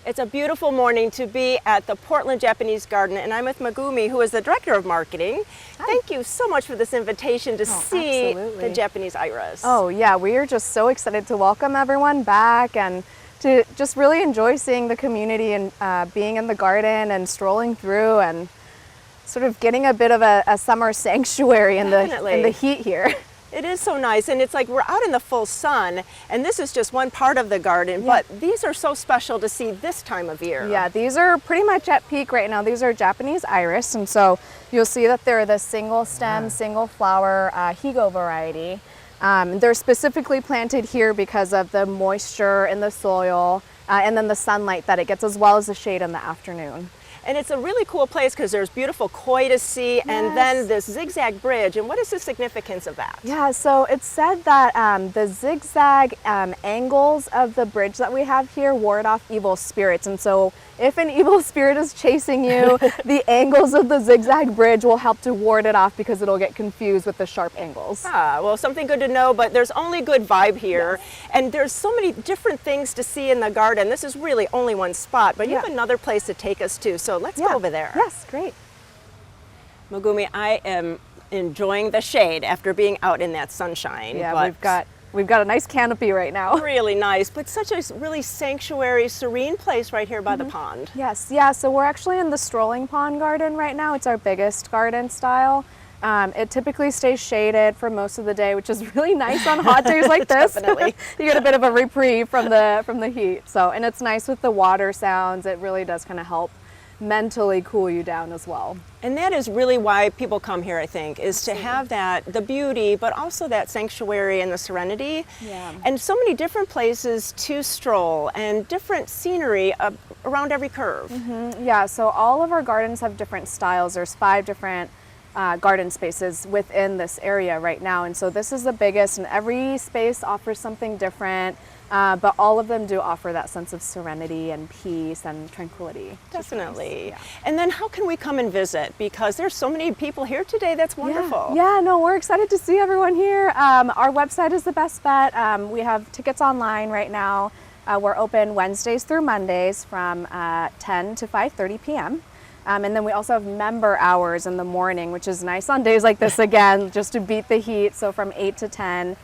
It's a beautiful morning to be at the Portland Japanese Garden, and I'm with Megumi, who is the Director of Marketing. Hi. Thank you so much for this invitation to see absolutely. the Japanese iris. Oh yeah, we are just so excited to welcome everyone back and to just really enjoy seeing the community and being in the garden and strolling through and sort of getting a bit of a summer sanctuary in the heat here. It is so nice, and it's like we're out in the full sun, and this is just one part of the garden, Yeah. but these are so special to see this time of year. Yeah, these are pretty much at peak right now. These are Japanese iris, and so you'll see that they're the single stem, single flower Higo variety. They're specifically planted here because of the moisture in the soil and then the sunlight that it gets, as well as the shade in the afternoon. And it's a really cool place because there's beautiful koi to see, and then this zigzag bridge. And what is the significance of that? Yeah, so it's said that the zigzag angles of the bridge that we have here ward off evil spirits. And so if an evil spirit is chasing you, the angles of the zigzag bridge will help to ward it off because it'll get confused with the sharp angles. Ah, well, something good to know, but there's only good vibe here. Yes. And there's so many different things to see in the garden. This is really only one spot, but you have another place to take us to. So let's go over there. Yes, great. Megumi, I am enjoying the shade after being out in that sunshine. Yeah, but we've got a nice canopy right now. really nice, but such a really sanctuary, serene place right here by the pond. Yes, yeah, so we're actually in the Strolling pond garden right now. It's our biggest garden style. It typically stays shaded for most of the day, which is really nice on hot days like this. Definitely. You get a bit of a reprieve from the heat. So, and it's nice with the water sounds. It really does kind of help mentally cool you down as well. And that is really why people come here, I think, is to have the beauty, but also that sanctuary and the serenity. Yeah. And so many different places to stroll and different scenery around every curve. Yeah, so all of our gardens have different styles. There's 5 different garden spaces within this area right now. And so this is the biggest, and every space offers something different. But all of them do offer that sense of serenity and peace and tranquility. Definitely. Nice. And then how can we come and visit? Because there's so many people here today. That's wonderful. Yeah, no, we're excited to see everyone here. Our website is the best bet. We have tickets online right now. We're open Wednesdays through Mondays from 10 to 5:30 p.m. And then we also have member hours in the morning, which is nice on days like this again, just to beat the heat. So from 8 to 10.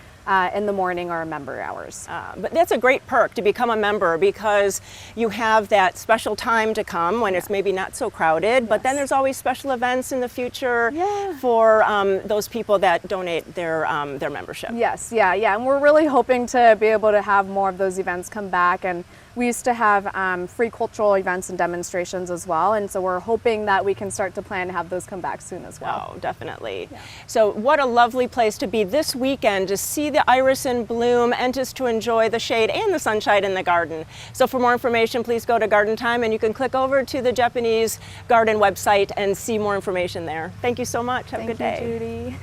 In the morning are member hours. But that's a great perk to become a member because you have that special time to come when it's maybe not so crowded, but then there's always special events in the future for those people that donate their membership. Yes, yeah, and we're really hoping to be able to have more of those events come back, and we used to have free cultural events and demonstrations as well, and so we're hoping that we can start to plan to have those come back soon as well. Oh, definitely. Yeah. So what a lovely place to be this weekend to see the iris in bloom and just to enjoy the shade and the sunshine in the garden. So for more information, please go to Garden Time, and you can click over to the Japanese Garden website and see more information there. Thank you so much. Have a good day.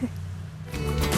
Thank you, Judy.